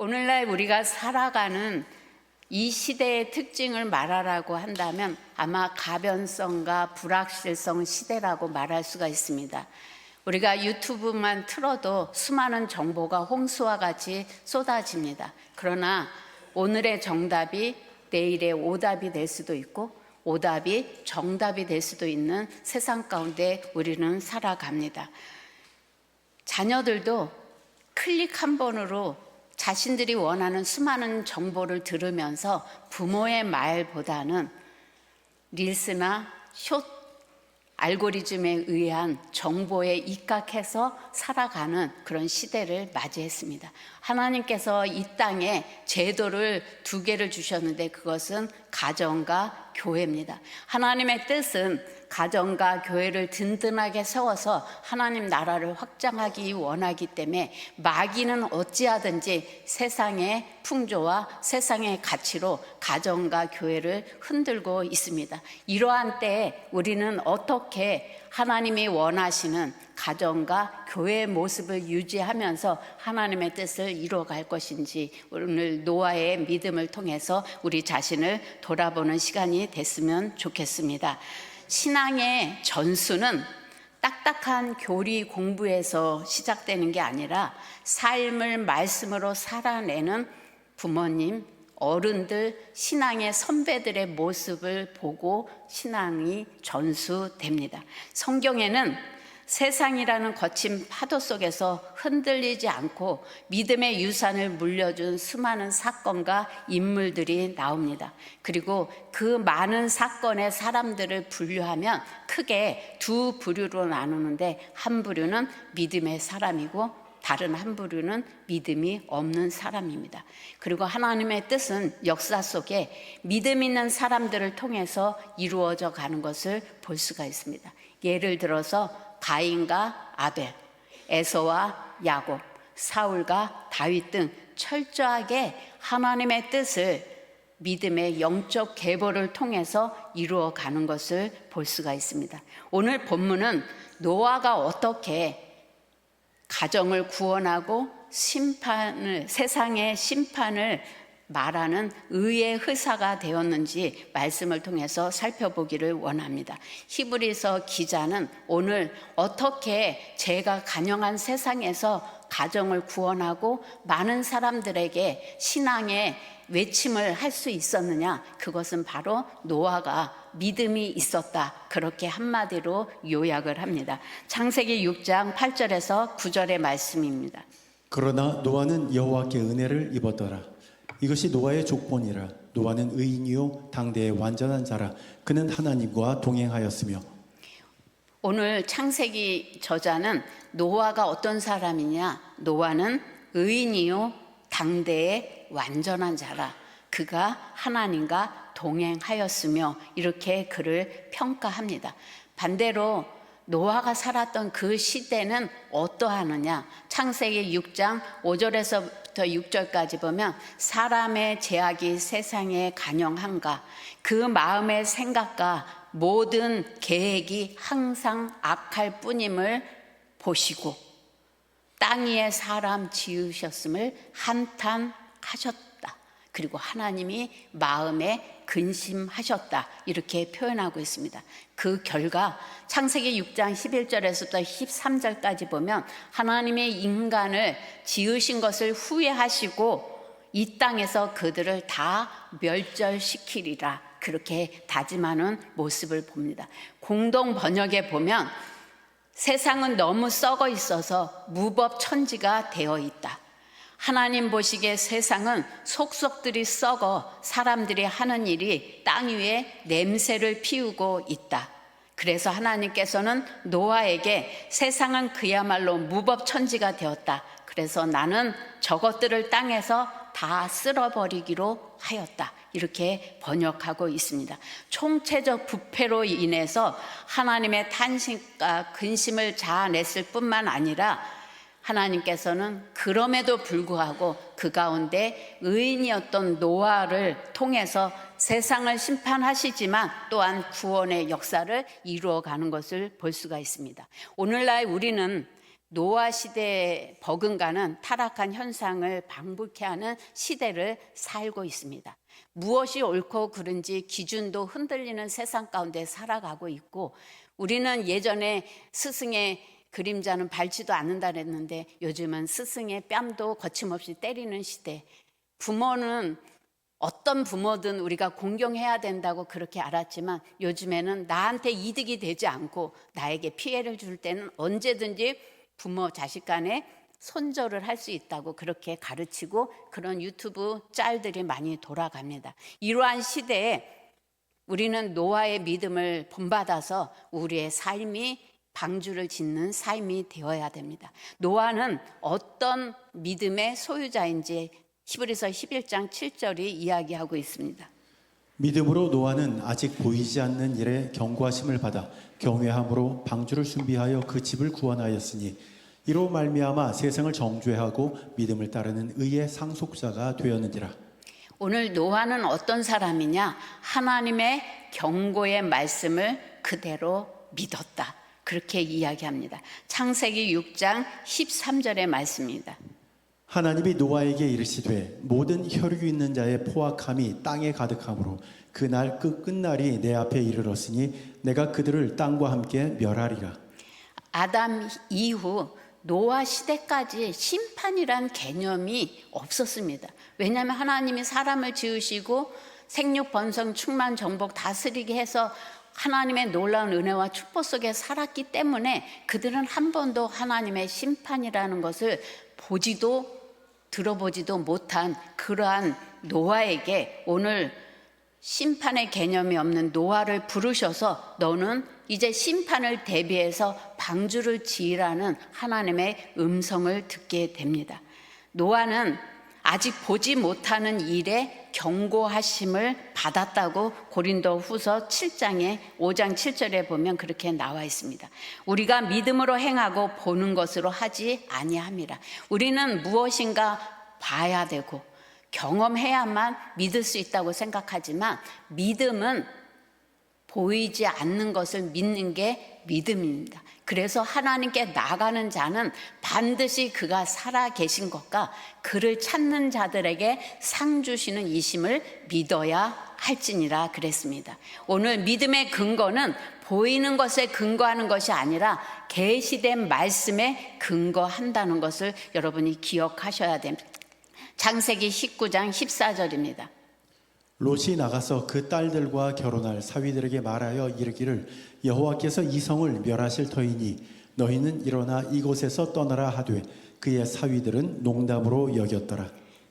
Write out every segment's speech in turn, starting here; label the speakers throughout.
Speaker 1: 오늘날 우리가 살아가는 이 시대의 특징을 말하라고 한다면 아마 가변성과 불확실성 시대라고 말할 수가 있습니다. 우리가 유튜브만 틀어도 수많은 정보가 홍수와 같이 쏟아집니다. 그러나 오늘의 정답이 내일의 오답이 될 수도 있고 오답이 정답이 될 수도 있는 세상 가운데 우리는 살아갑니다. 자녀들도 클릭 한 번으로 자신들이 원하는 수많은 정보를 들으면서 부모의 말보다는 릴스나 숏 알고리즘에 의한 정보에 입각해서 살아가는 그런 시대를 맞이했습니다. 하나님께서 이 땅에 제도를 두 개를 주셨는데 그것은 가정과 교회입니다. 하나님의 뜻은 가정과 교회를 든든하게 세워서 하나님 나라를 확장하기 원하기 때문에 마귀는 어찌하든지 세상의 풍조와 세상의 가치로 가정과 교회를 흔들고 있습니다. 이러한 때에 우리는 어떻게 하나님이 원하시는 가정과 교회의 모습을 유지하면서 하나님의 뜻을 이루어갈 것인지 오늘 노아의 믿음을 통해서 우리 자신을 돌아보는 시간이 됐으면 좋겠습니다. 신앙의 전수는 딱딱한 교리 공부에서 시작되는 게 아니라 삶을 말씀으로 살아내는 부모님, 어른들, 신앙의 선배들의 모습을 보고 신앙이 전수됩니다. 성경에는 세상이라는 거친 파도 속에서 흔들리지 않고 믿음의 유산을 물려준 수많은 사건과 인물들이 나옵니다. 그리고 그 많은 사건의 사람들을 분류하면 크게 두 부류로 나누는데 한 부류는 믿음의 사람이고 다른 한 부류는 믿음이 없는 사람입니다. 그리고 하나님의 뜻은 역사 속에 믿음 있는 사람들을 통해서 이루어져 가는 것을 볼 수가 있습니다. 예를 들어서 가인과 아벨, 에서와 야곱, 사울과 다윗 등 철저하게 하나님의 뜻을 믿음의 영적 계보를 통해서 이루어 가는 것을 볼 수가 있습니다. 오늘 본문은 노아가 어떻게 가정을 구원하고 세상의 심판을 말하는 의의 흐사가 되었는지 말씀을 통해서 살펴보기를 원합니다. 히브리서 기자는 오늘 어떻게 죄가 간영한 세상에서 가정을 구원하고 많은 사람들에게 신앙의 외침을 할 수 있었느냐, 그것은 바로 노아가 믿음이 있었다, 그렇게 한마디로 요약을 합니다. 창세기 6장 8절에서 9절의 말씀입니다.
Speaker 2: 그러나 노아는 여호와께 은혜를 입었더라. 이것이 노아의 족본이라. 노아는 의인이요 당대의 완전한 자라. 그는 하나님과 동행하였으며. 오늘
Speaker 1: 창세기 저자는 노아가 어떤 사람이냐, 노아는 의인이요 당대의 완전한 자라. 그가 하나님과 동행하였으며, 이렇게 그를 평가합니다. 반대로 노아가 살았던 그 시대는 어떠하느냐, 창세기 6장 5절에서부터 6절까지 보면 사람의 죄악이 세상에 간영한가, 그 마음의 생각과 모든 계획이 항상 악할 뿐임을 보시고 땅 위에 사람 지으셨음을 한탄하셨다. 그리고 하나님이 마음에 근심하셨다, 이렇게 표현하고 있습니다. 그 결과 창세기 6장 11절에서부터 13절까지 보면 하나님의 인간을 지으신 것을 후회하시고 이 땅에서 그들을 다 멸절시키리라, 그렇게 다짐하는 모습을 봅니다. 공동 번역에 보면 세상은 너무 썩어 있어서 무법천지가 되어 있다. 하나님 보시기에 세상은 속속들이 썩어 사람들이 하는 일이 땅 위에 냄새를 피우고 있다. 그래서 하나님께서는 노아에게 세상은 그야말로 무법천지가 되었다. 그래서 나는 저것들을 땅에서 다 쓸어버리기로 하였다, 이렇게 번역하고 있습니다. 총체적 부패로 인해서 하나님의 탄식과 근심을 자아냈을 뿐만 아니라 하나님께서는 그럼에도 불구하고 그 가운데 의인이었던 노아를 통해서 세상을 심판하시지만 또한 구원의 역사를 이루어가는 것을 볼 수가 있습니다. 오늘날 우리는 노아 시대에 버금가는 타락한 현상을 방불케 하는 시대를 살고 있습니다. 무엇이 옳고 그른지 기준도 흔들리는 세상 가운데 살아가고 있고, 우리는 예전에 스승의 그림자는 밟지도 않는다 그랬는데 요즘은 스승의 뺨도 거침없이 때리는 시대. 부모는 어떤 부모든 우리가 공경해야 된다고 그렇게 알았지만 요즘에는 나한테 이득이 되지 않고 나에게 피해를 줄 때는 언제든지 부모 자식 간에 손절을 할 수 있다고 그렇게 가르치고, 그런 유튜브 짤들이 많이 돌아갑니다. 이러한 시대에 우리는 노아의 믿음을 본받아서 우리의 삶이 방주를 짓는 삶이 되어야 됩니다. 노아는 어떤 믿음의 소유자인지 히브리서 11장 7절이 이야기하고 있습니다.
Speaker 2: 믿음으로 노아는 아직 보이지 않는 일에 경고하심을 받아 경외함으로 방주를 준비하여 그 집을 구원하였으니 이로 말미암아 세상을 정죄하고 믿음을 따르는 의의 상속자가 되었느니라.
Speaker 1: 오늘 노아는 어떤 사람이냐? 하나님의 경고의 말씀을 그대로 믿었다, 그렇게 이야기합니다. 창세기 6장 13절의 말씀입니다.
Speaker 2: 하나님이 노아에게 이르시되 모든 혈육 있는 자의 포악함이 땅에 가득하므로 그날 그 끝날이 내 앞에 이르렀으니 내가 그들을 땅과 함께 멸하리라.
Speaker 1: 아담 이후 노아 시대까지 심판이란 개념이 없었습니다. 왜냐하면 하나님이 사람을 지으시고 생육, 번성, 충만, 정복 다스리게 해서 하나님의 놀라운 은혜와 축복 속에 살았기 때문에 그들은 한 번도 하나님의 심판이라는 것을 보지도 들어보지도 못한 그러한 노아에게 오늘 심판의 개념이 없는 노아를 부르셔서 너는 이제 심판을 대비해서 방주를 지으라는 하나님의 음성을 듣게 됩니다. 노아는 아직 보지 못하는 일에 경고하심을 받았다고 고린도 후서 7장에 5장 7절에 보면 그렇게 나와 있습니다. 우리가 믿음으로 행하고 보는 것으로 하지 아니함이라. 우리는 무엇인가 봐야 되고 경험해야만 믿을 수 있다고 생각하지만 믿음은 보이지 않는 것을 믿는 게 믿음입니다. 그래서 하나님께 나가는 자는 반드시 그가 살아 계신 것과 그를 찾는 자들에게 상 주시는 이심을 믿어야 할지니라 그랬습니다. 오늘 믿음의 근거는 보이는 것에 근거하는 것이 아니라 계시된 말씀에 근거한다는 것을 여러분이 기억하셔야 됩니다. 창세기 19장 14절입니다.
Speaker 2: 롯이 나가서 그 딸들과 결혼할 사위들에게 말하여 이르기를 여호와께서 이 성을 멸하실 터이니 너희는 일어나 이곳에서 떠나라 하되 그의 사위들은 농담으로 여겼더라.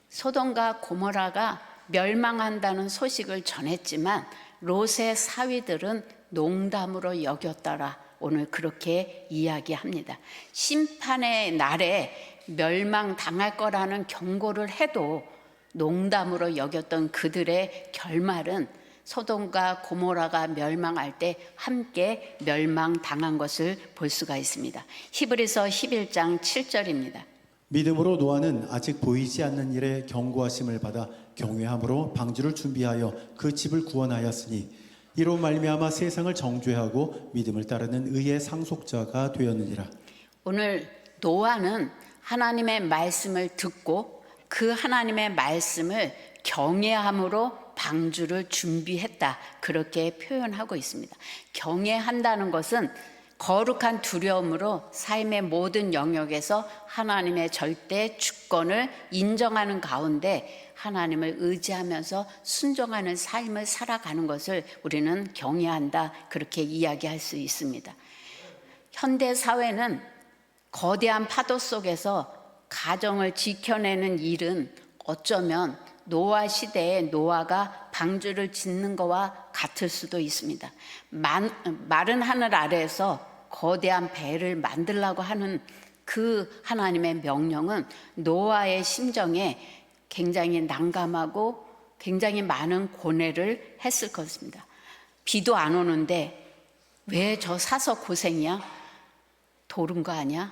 Speaker 1: 소돔과 고모라가 멸망한다는 소식을 전했지만 롯의 사위들은 농담으로 여겼더라. 오늘 그렇게 이야기합니다. 심판의 날에 멸망당할 거라는 경고를 해도 농담으로 여겼던 그들의 결말은 소돔과 고모라가 멸망할 때 함께 멸망당한 것을 볼 수가 있습니다. 히브리서 11장 7절입니다.
Speaker 2: 믿음으로 노아는 아직 보이지 않는 일에 경고하심을 받아 경외함으로 방주를 준비하여 그 집을 구원하였으니 이로 말미암아 세상을 정죄하고 믿음을 따르는 의의 상속자가 되었느니라.
Speaker 1: 오늘 노아는 하나님의 말씀을 듣고 그 하나님의 말씀을 경외함으로 방주를 준비했다, 그렇게 표현하고 있습니다. 경외한다는 것은 거룩한 두려움으로 삶의 모든 영역에서 하나님의 절대 주권을 인정하는 가운데 하나님을 의지하면서 순종하는 삶을 살아가는 것을 우리는 경외한다, 그렇게 이야기할 수 있습니다. 현대 사회는 거대한 파도 속에서 가정을 지켜내는 일은 어쩌면 노아 시대에 노아가 방주를 짓는 것과 같을 수도 있습니다. 마른 하늘 아래에서 거대한 배를 만들라고 하는 그 하나님의 명령은 노아의 심정에 굉장히 난감하고 굉장히 많은 고뇌를 했을 것입니다. 비도 안 오는데 왜 저 사서 고생이야? 도른 거 아니야?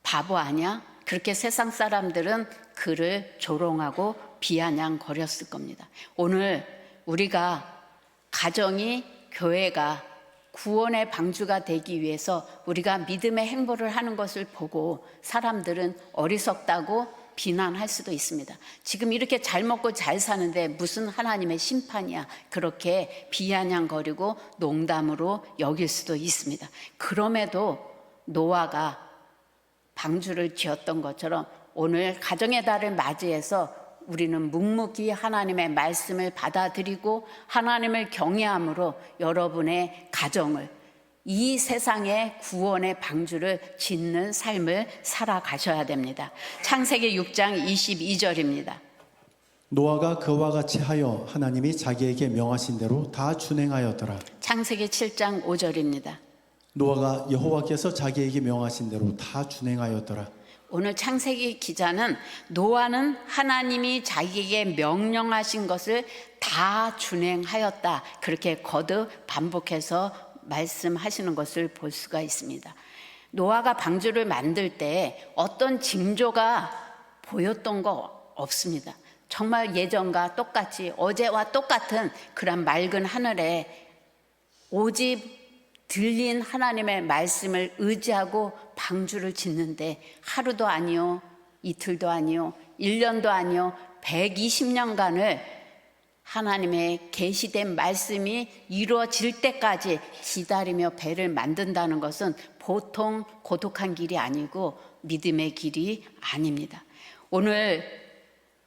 Speaker 1: 바보 아니야? 그렇게 세상 사람들은 그를 조롱하고 비아냥거렸을 겁니다. 오늘 우리가 가정이, 교회가 구원의 방주가 되기 위해서 우리가 믿음의 행보를 하는 것을 보고 사람들은 어리석다고 비난할 수도 있습니다. 지금 이렇게 잘 먹고 잘 사는데 무슨 하나님의 심판이야, 그렇게 비아냥거리고 농담으로 여길 수도 있습니다. 그럼에도 노아가 방주를 지었던 것처럼 오늘 가정의 달을 맞이해서 우리는 묵묵히 하나님의 말씀을 받아들이고 하나님을 경외함으로 여러분의 가정을, 이 세상의 구원의 방주를 짓는 삶을 살아가셔야 됩니다. 창세기 6장 22절입니다.
Speaker 2: 노아가 그와 같이 하여 하나님이 자기에게 명하신 대로 다 준행하였더라.
Speaker 1: 창세기 7장 5절입니다.
Speaker 2: 노아가 여호와께서 자기에게 명하신 대로 다 준행하였더라.
Speaker 1: 오늘 창세기 기자는 노아는 하나님이 자기에게 명령하신 것을 다 준행하였다, 그렇게 거듭 반복해서 말씀하시는 것을 볼 수가 있습니다. 노아가 방주를 만들 때 어떤 징조가 보였던 거 없습니다. 정말 예전과 똑같이 어제와 똑같은 그런 맑은 하늘에 오직 들린 하나님의 말씀을 의지하고 방주를 짓는데 하루도 아니요, 이틀도 아니요, 1년도 아니요, 120년간을 하나님의 계시된 말씀이 이루어질 때까지 기다리며 배를 만든다는 것은 보통 고독한 길이 아니고 믿음의 길이 아닙니다. 오늘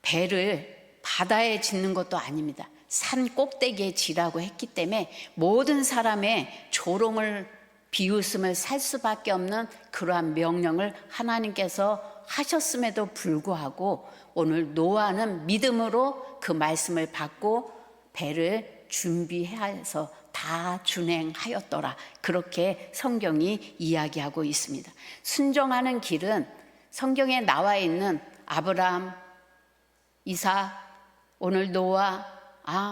Speaker 1: 배를 바다에 짓는 것도 아닙니다. 산 꼭대기에 지라고 했기 때문에 모든 사람의 조롱을, 비웃음을 살 수밖에 없는 그러한 명령을 하나님께서 하셨음에도 불구하고 오늘 노아는 믿음으로 그 말씀을 받고 배를 준비해서 다 준행하였더라, 그렇게 성경이 이야기하고 있습니다. 순종하는 길은 성경에 나와 있는 아브라함, 이삭, 오늘 노아,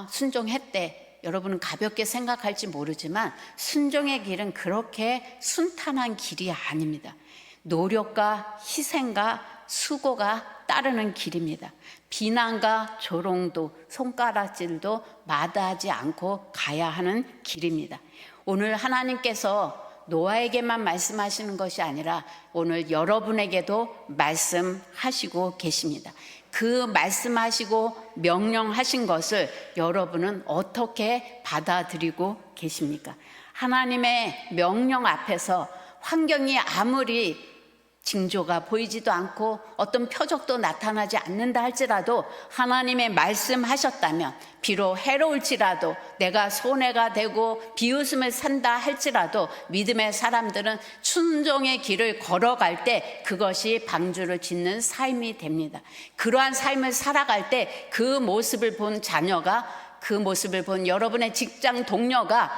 Speaker 1: 순종했대. 여러분은 가볍게 생각할지 모르지만 순종의 길은 그렇게 순탄한 길이 아닙니다. 노력과 희생과 수고가 따르는 길입니다. 비난과 조롱도 손가락질도 마다하지 않고 가야 하는 길입니다. 오늘 하나님께서 노아에게만 말씀하시는 것이 아니라 오늘 여러분에게도 말씀하시고 계십니다. 그 말씀하시고 명령하신 것을 여러분은 어떻게 받아들이고 계십니까? 하나님의 명령 앞에서 환경이 아무리 징조가 보이지도 않고 어떤 표적도 나타나지 않는다 할지라도 하나님의 말씀하셨다면, 비록 해로울지라도 내가 손해가 되고 비웃음을 산다 할지라도 믿음의 사람들은 순종의 길을 걸어갈 때 그것이 방주를 짓는 삶이 됩니다. 그러한 삶을 살아갈 때 그 모습을 본 자녀가, 그 모습을 본 여러분의 직장 동료가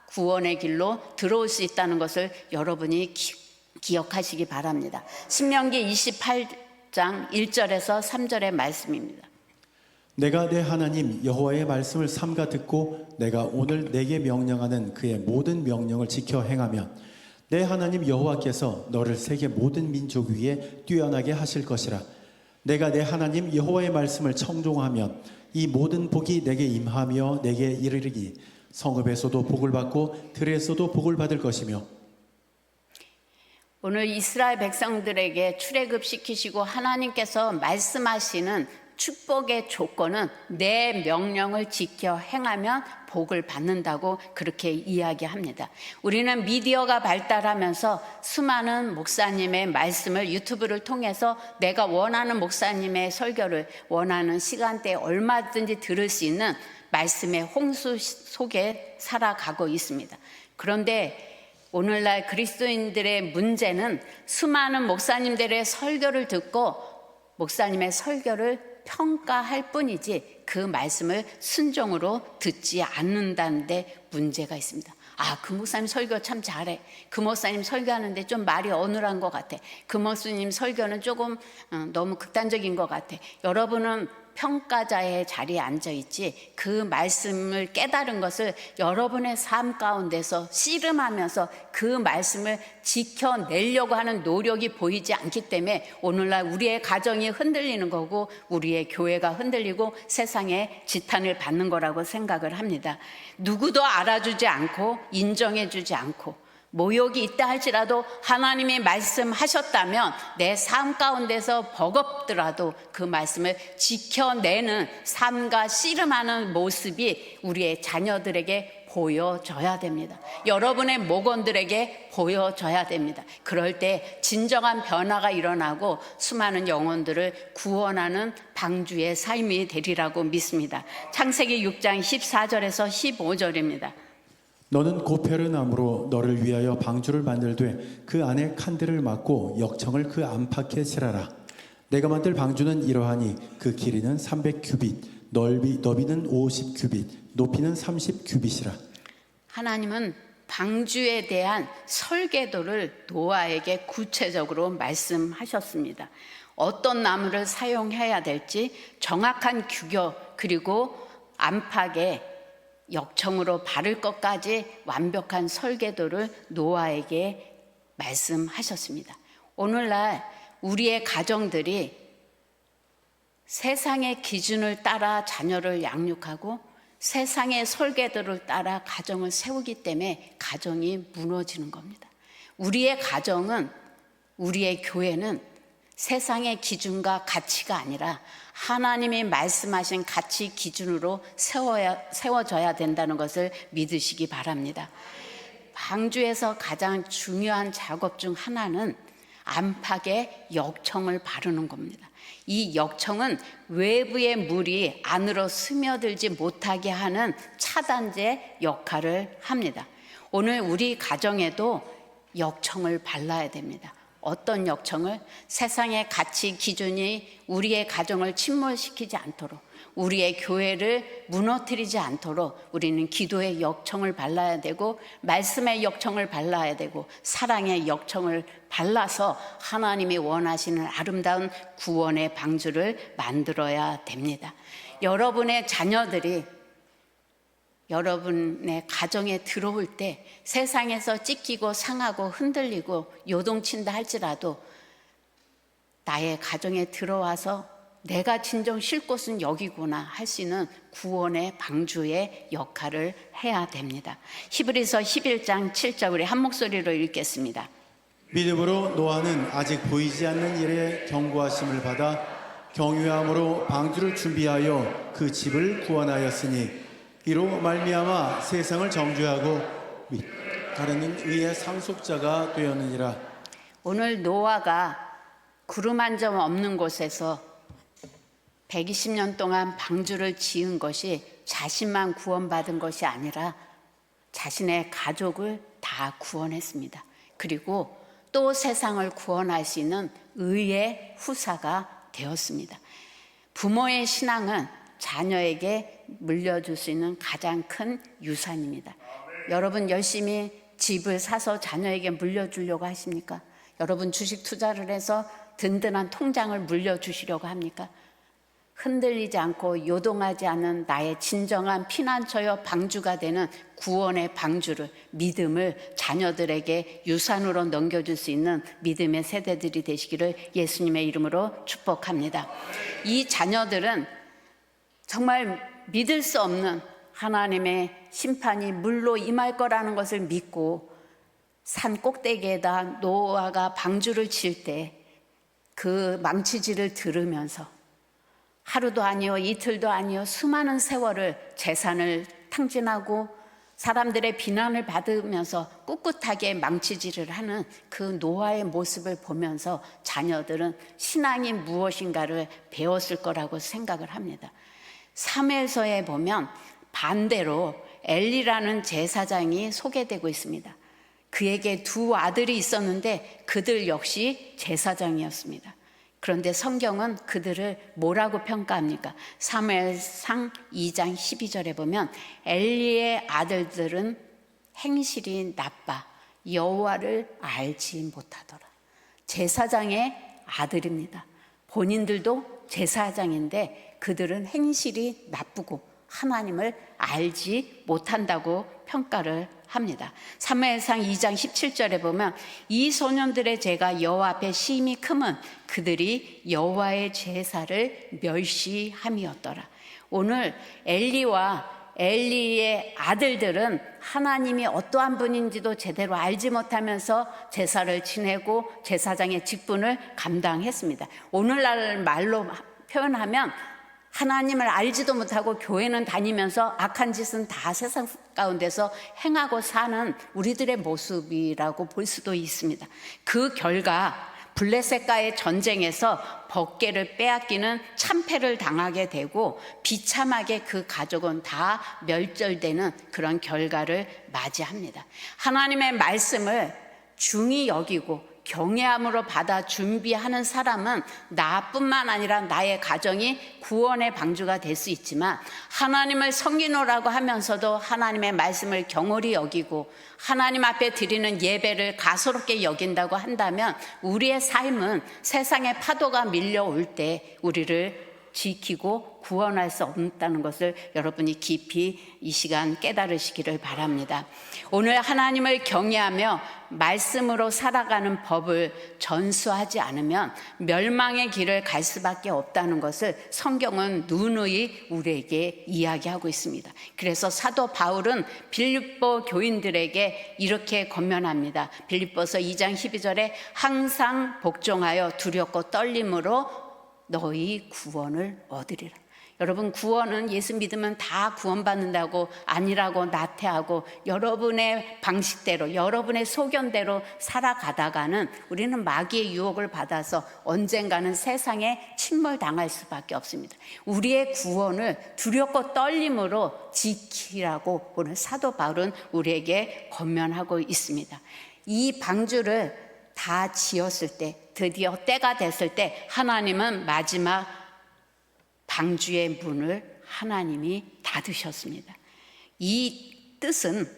Speaker 1: 구원의 길로 들어올 수 있다는 것을 여러분이 기억하시기 바랍니다. 신명기 28장 1절에서 3절의 말씀입니다.
Speaker 2: 내가 내 하나님 여호와의 말씀을 삼가 듣고 내가 오늘 내게 명령하는 그의 모든 명령을 지켜 행하면 내 하나님 여호와께서 너를 세계 모든 민족 위에 뛰어나게 하실 것이라. 내가 내 하나님 여호와의 말씀을 청종하면 이 모든 복이 내게 임하며 내게 이르리니 성읍에서도 복을 받고 들에서도 복을 받을 것이며.
Speaker 1: 오늘 이스라엘 백성들에게 출애굽시키시고 하나님께서 말씀하시는 축복의 조건은 내 명령을 지켜 행하면 복을 받는다고 그렇게 이야기합니다. 우리는 미디어가 발달하면서 수많은 목사님의 말씀을 유튜브를 통해서 내가 원하는 목사님의 설교를 원하는 시간대에 얼마든지 들을 수 있는 말씀의 홍수 속에 살아가고 있습니다. 그런데 오늘날 그리스도인들의 문제는 수많은 목사님들의 설교를 듣고 목사님의 설교를 평가할 뿐이지 그 말씀을 순종으로 듣지 않는다는 데 문제가 있습니다. 그 목사님 설교 참 잘해. 그 목사님 설교하는데 좀 말이 어눌한 것 같아. 그 목사님 설교는 조금 너무 극단적인 것 같아. 여러분은 평가자의 자리에 앉아 있지 그 말씀을 깨달은 것을 여러분의 삶 가운데서 씨름하면서 그 말씀을 지켜내려고 하는 노력이 보이지 않기 때문에 오늘날 우리의 가정이 흔들리는 거고 우리의 교회가 흔들리고 세상에 지탄을 받는 거라고 생각을 합니다. 누구도 알아주지 않고 인정해주지 않고 모욕이 있다 할지라도 하나님이 말씀하셨다면 내 삶 가운데서 버겁더라도 그 말씀을 지켜내는 삶과 씨름하는 모습이 우리의 자녀들에게 보여져야 됩니다. 여러분의 목원들에게 보여져야 됩니다. 그럴 때 진정한 변화가 일어나고 수많은 영혼들을 구원하는 방주의 삶이 되리라고 믿습니다. 창세기 6장 14절에서 15절입니다.
Speaker 2: 너는 고페르 나무로 너를 위하여 방주를 만들되 그 안에 칸들을 막고 역청을 그 안팎에 칠하라. 내가 만들 방주는 이러하니 그 길이는 300규빗, 너비는 50규빗, 높이는 30규빗이라.
Speaker 1: 하나님은 방주에 대한 설계도를 노아에게 구체적으로 말씀하셨습니다. 어떤 나무를 사용해야 될지 정확한 규격 그리고 안팎에 역청으로 바를 것까지 완벽한 설계도를 노아에게 말씀하셨습니다. 오늘날 우리의 가정들이 세상의 기준을 따라 자녀를 양육하고 세상의 설계도를 따라 가정을 세우기 때문에 가정이 무너지는 겁니다. 우리의 가정은, 우리의 교회는 세상의 기준과 가치가 아니라 하나님이 말씀하신 가치 기준으로 세워져야 된다는 것을 믿으시기 바랍니다. 방주에서 가장 중요한 작업 중 하나는 안팎에 역청을 바르는 겁니다. 이 역청은 외부의 물이 안으로 스며들지 못하게 하는 차단제 역할을 합니다. 오늘 우리 가정에도 역청을 발라야 됩니다. 어떤 역청을? 세상의 가치 기준이 우리의 가정을 침몰시키지 않도록, 우리의 교회를 무너뜨리지 않도록 우리는 기도의 역청을 발라야 되고 말씀의 역청을 발라야 되고 사랑의 역청을 발라서 하나님이 원하시는 아름다운 구원의 방주를 만들어야 됩니다. 여러분의 자녀들이 여러분의 가정에 들어올 때 세상에서 찢기고 상하고 흔들리고 요동친다 할지라도 나의 가정에 들어와서 내가 진정 쉴 곳은 여기구나 할 수 있는 구원의 방주의 역할을 해야 됩니다. 히브리서 11장 7절 우리 한 목소리로 읽겠습니다.
Speaker 2: 믿음으로 노아는 아직 보이지 않는 일에 경고하심을 받아 경유함으로 방주를 준비하여 그 집을 구원하였으니 이로 말미암아 세상을 정죄하고 가르는 의의 상속자가 되었느니라.
Speaker 1: 오늘 노아가 구름 한 점 없는 곳에서 120년 동안 방주를 지은 것이 자신만 구원받은 것이 아니라 자신의 가족을 다 구원했습니다. 그리고 또 세상을 구원할 수 있는 의의 후사가 되었습니다. 부모의 신앙은 자녀에게 물려줄 수 있는 가장 큰 유산입니다. 여러분 열심히 집을 사서 자녀에게 물려주려고 하십니까? 여러분 주식 투자를 해서 든든한 통장을 물려주시려고 합니까? 흔들리지 않고 요동하지 않는 나의 진정한 피난처여 방주가 되는 구원의 방주를, 믿음을 자녀들에게 유산으로 넘겨줄 수 있는 믿음의 세대들이 되시기를 예수님의 이름으로 축복합니다. 이 자녀들은 정말 믿을 수 없는 하나님의 심판이 물로 임할 거라는 것을 믿고 산 꼭대기에다 노아가 방주를 칠 때 그 망치질을 들으면서 하루도 아니요 이틀도 아니요 수많은 세월을 재산을 탕진하고 사람들의 비난을 받으면서 꿋꿋하게 망치질을 하는 그 노아의 모습을 보면서 자녀들은 신앙이 무엇인가를 배웠을 거라고 생각을 합니다. 사무엘서에 보면 반대로 엘리라는 제사장이 소개되고 있습니다. 그에게 두 아들이 있었는데 그들 역시 제사장이었습니다. 그런데 성경은 그들을 뭐라고 평가합니까? 사무엘상 2장 12절에 보면 엘리의 아들들은 행실이 나빠 여호와를 알지 못하더라. 제사장의 아들입니다. 본인들도 제사장인데 그들은 행실이 나쁘고 하나님을 알지 못한다고 평가를 합니다. 사무엘상 2장 17절에 보면 이 소년들의 죄가 여호와 앞에 심히 크면 그들이 여호와의 제사를 멸시함이었더라. 오늘 엘리의 아들들은 하나님이 어떠한 분인지도 제대로 알지 못하면서 제사를 지내고 제사장의 직분을 감당했습니다. 오늘날 말로 표현하면 하나님을 알지도 못하고 교회는 다니면서 악한 짓은 다 세상 가운데서 행하고 사는 우리들의 모습이라고 볼 수도 있습니다. 그 결과 블레셋과의 전쟁에서 법궤를 빼앗기는 참패를 당하게 되고 비참하게 그 가족은 다 멸절되는 그런 결과를 맞이합니다. 하나님의 말씀을 중히 여기고 경외함으로 받아 준비하는 사람은 나뿐만 아니라 나의 가정이 구원의 방주가 될 수 있지만 하나님을 섬기노라고 하면서도 하나님의 말씀을 경홀히 여기고 하나님 앞에 드리는 예배를 가소롭게 여긴다고 한다면 우리의 삶은 세상의 파도가 밀려올 때 우리를 지키고 구원할 수 없다는 것을 여러분이 깊이 이 시간 깨달으시기를 바랍니다. 오늘 하나님을 경외하며 말씀으로 살아가는 법을 전수하지 않으면 멸망의 길을 갈 수밖에 없다는 것을 성경은 누누이 우리에게 이야기하고 있습니다. 그래서 사도 바울은 빌립보 교인들에게 이렇게 권면합니다. 빌립보서 2장 12절에 항상 복종하여 두렵고 떨림으로 너희 구원을 얻으리라. 여러분, 구원은 예수 믿으면 다 구원받는다고 아니라고 나태하고 여러분의 방식대로 여러분의 소견대로 살아가다가는 우리는 마귀의 유혹을 받아서 언젠가는 세상에 침몰당할 수밖에 없습니다. 우리의 구원을 두렵고 떨림으로 지키라고 오늘 사도 바울은 우리에게 권면하고 있습니다. 이 방주를 다 지었을 때, 드디어 때가 됐을 때 하나님은 마지막 방주의 문을 하나님이 닫으셨습니다. 이 뜻은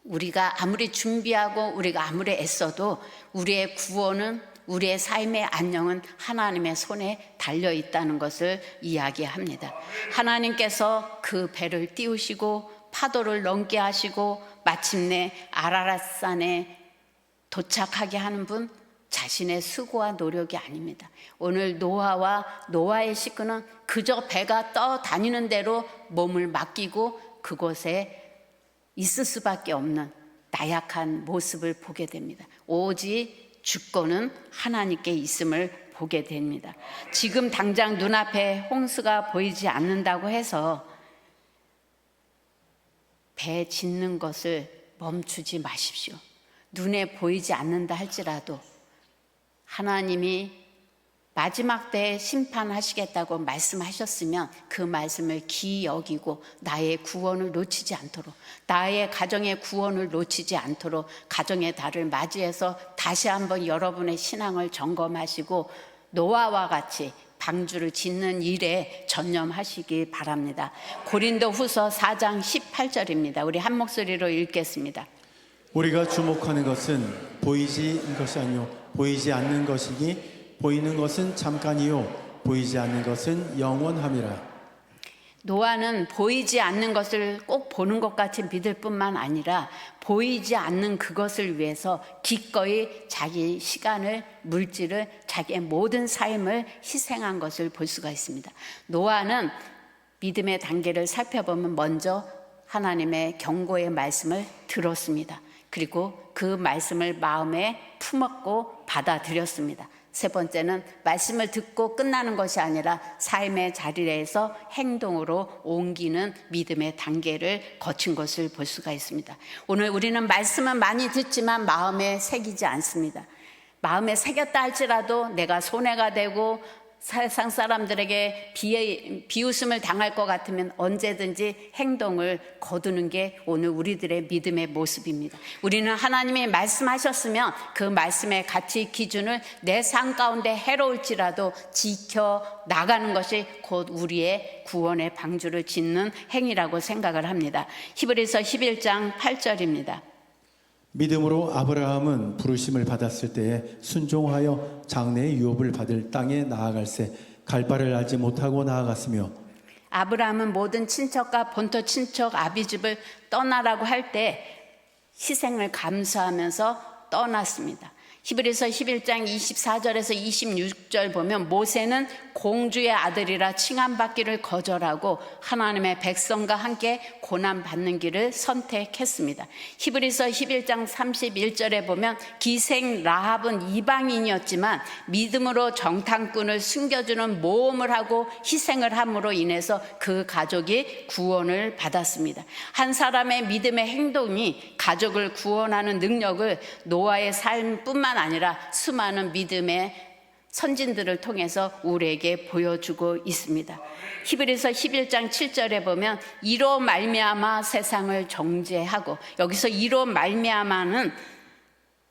Speaker 1: 우리가 아무리 준비하고 우리가 아무리 애써도 우리의 구원은, 우리의 삶의 안녕은 하나님의 손에 달려 있다는 것을 이야기합니다. 하나님께서 그 배를 띄우시고 파도를 넘게 하시고 마침내 아라랏산에 도착하게 하는 분, 자신의 수고와 노력이 아닙니다. 오늘 노아와 노아의 식구는 그저 배가 떠다니는 대로 몸을 맡기고 그곳에 있을 수밖에 없는 나약한 모습을 보게 됩니다. 오직 주권은 하나님께 있음을 보게 됩니다. 지금 당장 눈앞에 홍수가 보이지 않는다고 해서 배 짓는 것을 멈추지 마십시오. 눈에 보이지 않는다 할지라도 하나님이 마지막 때에 심판하시겠다고 말씀하셨으면 그 말씀을 귀히 여기고 나의 구원을 놓치지 않도록, 나의 가정의 구원을 놓치지 않도록 가정의 달을 맞이해서 다시 한번 여러분의 신앙을 점검하시고 노아와 같이 방주를 짓는 일에 전념하시기 바랍니다. 고린도후서 4장 18절입니다. 우리 한 목소리로 읽겠습니다.
Speaker 2: 우리가 주목하는 것은 보이지 것이 아니요 보이지 않는 것이니 보이는 것은 잠깐이요 보이지 않는 것은 영원함이라.
Speaker 1: 노아는 보이지 않는 것을 꼭 보는 것 같이 믿을 뿐만 아니라 보이지 않는 그것을 위해서 기꺼이 자기 시간을, 물질을, 자기의 모든 삶을 희생한 것을 볼 수가 있습니다. 노아는 믿음의 단계를 살펴보면 먼저 하나님의 경고의 말씀을 들었습니다. 그리고 그 말씀을 마음에 품었고 받아들였습니다. 세 번째는 말씀을 듣고 끝나는 것이 아니라 삶의 자리에서 행동으로 옮기는 믿음의 단계를 거친 것을 볼 수가 있습니다. 오늘 우리는 말씀은 많이 듣지만 마음에 새기지 않습니다. 마음에 새겼다 할지라도 내가 손해가 되고 세상 사람들에게 비웃음을 당할 것 같으면 언제든지 행동을 거두는 게 오늘 우리들의 믿음의 모습입니다. 우리는 하나님이 말씀하셨으면 그 말씀의 가치 기준을 내 삶 가운데 해로울지라도 지켜 나가는 것이 곧 우리의 구원의 방주를 짓는 행위라고 생각을 합니다. 히브리서 11장 8절입니다.
Speaker 2: 믿음으로 아브라함은 부르심을 받았을 때에 순종하여 장래의 유업을 받을 땅에 나아갈새 갈 바를 알지 못하고 나아갔으며
Speaker 1: 아브라함은 모든 친척과 본토 친척 아비집을 떠나라고 할 때 희생을 감수하면서 떠났습니다. 히브리서 11장 24절에서 26절 보면 모세는 공주의 아들이라 칭함받기를 거절하고 하나님의 백성과 함께 고난받는 길을 선택했습니다. 히브리서 11장 31절에 보면 기생 라합은 이방인이었지만 믿음으로 정탐꾼을 숨겨주는 모험을 하고 희생을 함으로 인해서 그 가족이 구원을 받았습니다. 한 사람의 믿음의 행동이 가족을 구원하는 능력을 노아의 삶뿐만 아니라 수많은 믿음의 선진들을 통해서 우리에게 보여주고 있습니다. 히브리서 11장 7절에 보면 이로 말미암아 세상을 정죄하고, 여기서 이로 말미암아는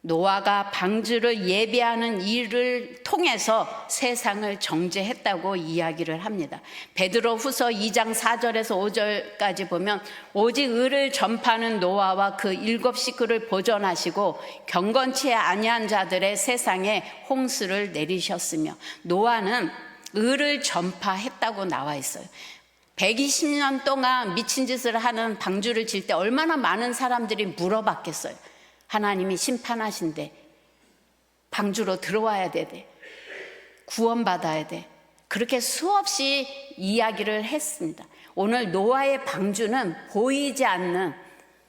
Speaker 1: 노아가 방주를 예비하는 일을 통해서 세상을 정죄했다고 이야기를 합니다. 베드로 후서 2장 4절에서 5절까지 보면 오직 의를 전파하는 노아와 그 7 식구를 보존하시고 경건치 아니한 자들의 세상에 홍수를 내리셨으며, 노아는 의를 전파했다고 나와 있어요. 120년 동안 미친 짓을 하는 방주를 질 때 얼마나 많은 사람들이 물어봤겠어요. 하나님이 심판하신대, 방주로 들어와야 돼, 구원받아야 돼, 그렇게 수없이 이야기를 했습니다. 오늘 노아의 방주는 보이지 않는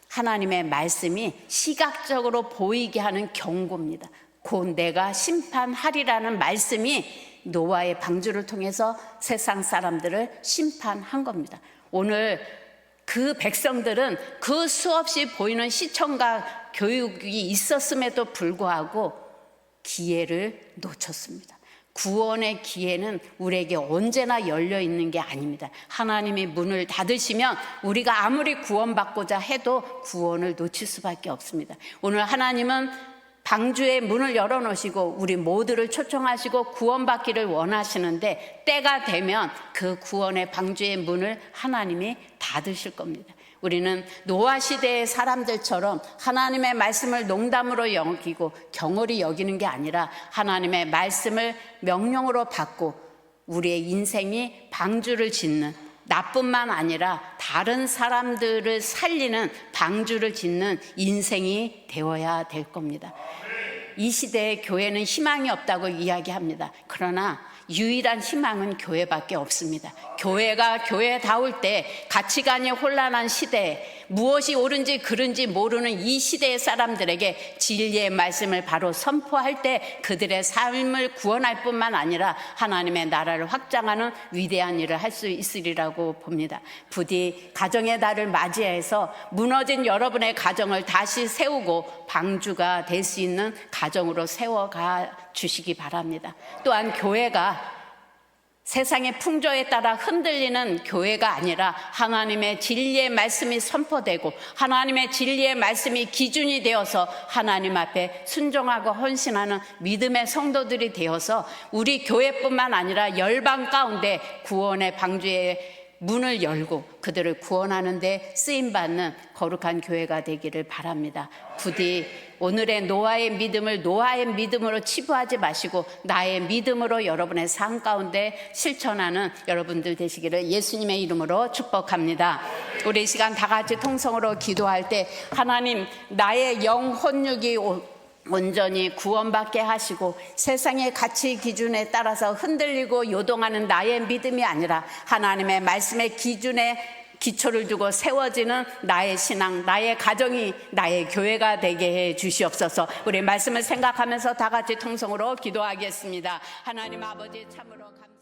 Speaker 1: 하나님의 말씀이 시각적으로 보이게 하는 경고입니다. 곧 내가 심판하리라는 말씀이 노아의 방주를 통해서 세상 사람들을 심판한 겁니다. 오늘 그 백성들은 그 수없이 보이는 시청과 교육이 있었음에도 불구하고 기회를 놓쳤습니다. 구원의 기회는 우리에게 언제나 열려 있는 게 아닙니다. 하나님이 문을 닫으시면 우리가 아무리 구원받고자 해도 구원을 놓칠 수밖에 없습니다. 오늘 하나님은 방주의 문을 열어놓으시고 우리 모두를 초청하시고 구원받기를 원하시는데, 때가 되면 그 구원의 방주의 문을 하나님이 닫으실 겁니다. 우리는 노아 시대의 사람들처럼 하나님의 말씀을 농담으로 여기고 경홀히 여기는 게 아니라 하나님의 말씀을 명령으로 받고 우리의 인생이 방주를 짓는, 나뿐만 아니라 다른 사람들을 살리는 방주를 짓는 인생이 되어야 될 겁니다. 이 시대에 교회는 희망이 없다고 이야기합니다. 그러나 유일한 희망은 교회밖에 없습니다. 교회가 교회다울 때, 가치관이 혼란한 시대에 무엇이 옳은지 그른지 모르는 이 시대의 사람들에게 진리의 말씀을 바로 선포할 때 그들의 삶을 구원할 뿐만 아니라 하나님의 나라를 확장하는 위대한 일을 할 수 있으리라고 봅니다. 부디 가정의 달을 맞이해서 무너진 여러분의 가정을 다시 세우고 방주가 될 수 있는 가정으로 세워가 주시기 바랍니다. 또한 교회가 세상의 풍조에 따라 흔들리는 교회가 아니라 하나님의 진리의 말씀이 선포되고 하나님의 진리의 말씀이 기준이 되어서 하나님 앞에 순종하고 헌신하는 믿음의 성도들이 되어서 우리 교회뿐만 아니라 열방 가운데 구원의 방주에 문을 열고 그들을 구원하는 데 쓰임받는 거룩한 교회가 되기를 바랍니다. 부디 오늘의 노아의 믿음을 노아의 믿음으로 치부하지 마시고 나의 믿음으로 여러분의 삶 가운데 실천하는 여러분들 되시기를 예수님의 이름으로 축복합니다. 우리 이 시간 다 같이 통성으로 기도할 때, 하나님, 나의 영혼육이 온전히 구원받게 하시고 세상의 가치 기준에 따라서 흔들리고 요동하는 나의 믿음이 아니라 하나님의 말씀의 기준에 기초를 두고 세워지는 나의 신앙, 나의 가정이 나의 교회가 되게 해 주시옵소서. 우리 말씀을 생각하면서 다 같이 통성으로 기도하겠습니다. 하나님 아버지, 참으로 감사합니다.